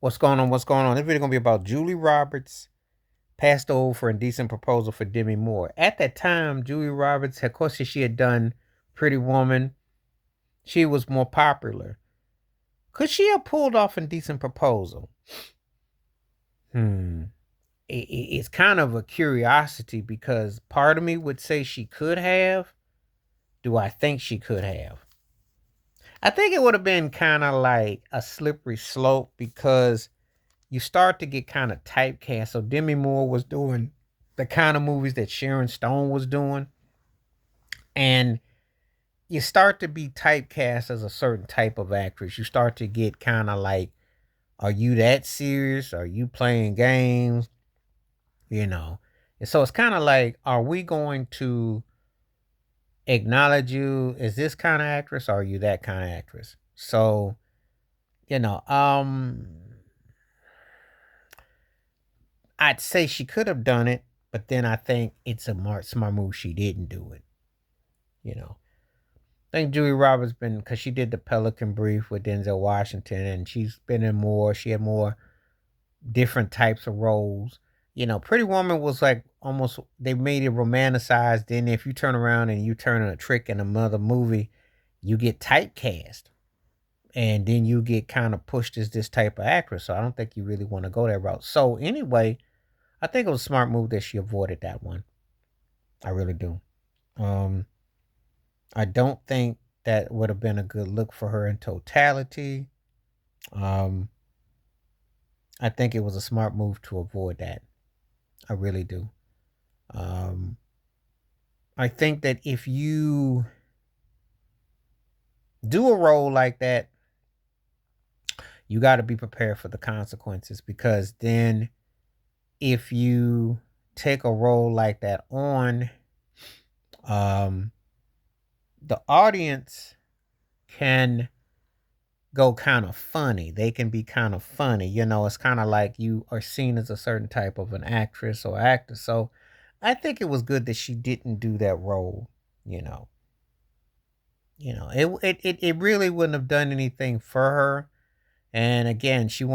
What's going on? What's going on? This video gonna be about Julie Roberts passed over for indecent proposal for Demi Moore. At that time, Julie Roberts, of course, she had done Pretty Woman. She was more popular. Could she have pulled off indecent proposal? It's kind of a curiosity because part of me would say she could have. Do I think she could have? I think it would have been kind of like a slippery slope because you start to get kind of typecast. So Demi Moore was doing the kind of movies that Sharon Stone was doing. And you start to be typecast as a certain type of actress. You start to get kind of like, are you that serious? Are you playing games? You know. And so it's kind of like, are we going to acknowledge you as this kind of actress or are you that kind of actress? So, you know, I'd say she could have done it, but then I think it's a smart move she didn't do it. You know, I think Julie Roberts been because she did the Pelican Brief with Denzel Washington, and she's been in more. She had more different types of roles. You know, Pretty Woman was like almost they made it romanticized. Then if you turn around and you turn a trick in another movie, you get typecast, and then you get kind of pushed as this type of actress. So I don't think you really want to go that route. So anyway, I think it was a smart move that she avoided that one. I really do. Um, I don't think that would have been a good look for her in totality. Um, I think it was a smart move to avoid that. I really do. Um, I think that if you do a role like that, you got to be prepared for the consequences because then if you take a role like that on, um, the audience can go kind of funny. They can be kind of funny. You know, it's kind of like you are seen as a certain type of an actress or actor. So I think it was good that she didn't do that role, you know. It really wouldn't have done anything for her. And again, she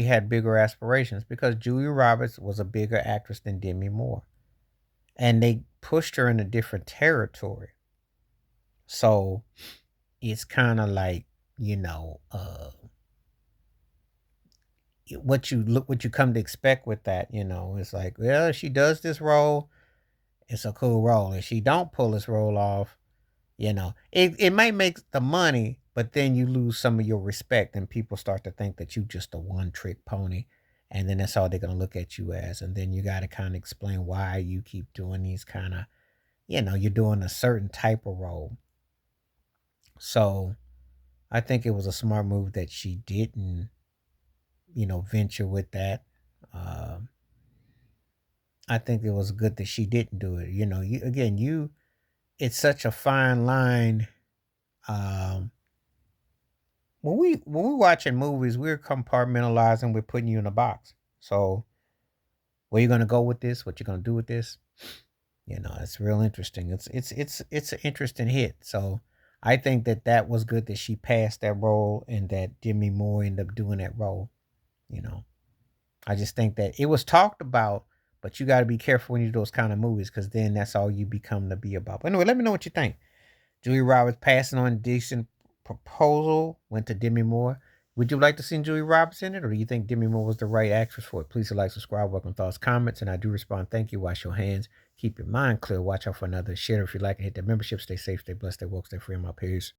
had bigger aspirations because Julia Roberts was a bigger actress than Demi Moore. And they pushed her in a different territory. So it's kind of like, you know, what you come to expect with that, you know, it's like, well, she does this role, it's a cool role. If she don't pull this role off, you know, it might make the money, but then you lose some of your respect and people start to think that you just a one trick pony. And then that's all they're gonna look at you as. And then you gotta kind of explain why you keep doing these kind of, you know, you're doing a certain type of role. So I think it was a smart move that she didn't, you know, venture with that. Um, I think it was good that she didn't do it. You know, it's such a fine line. Um, when we watching movies, we're compartmentalizing. We're putting you in a box. So where you gonna go with this? What you gonna do with this? You know, it's real interesting. It's an interesting hit. So I think that was good that she passed that role and that Demi Moore ended up doing that role. You know, I just think that it was talked about, but you got to be careful when you do those kind of movies because then that's all you become to be about. But anyway, let me know what you think. Julia Roberts passing on decent proposal went to Demi Moore. Would you like to see Julia Roberts in it, or do you think Demi Moore was the right actress for it? Please like, subscribe, welcome thoughts, comments, and I do respond. Thank you. Wash your hands. Keep your mind clear. Watch out for another. Share if you like and hit that membership. Stay safe, stay blessed, stay woke, stay free. I'm out. Peace.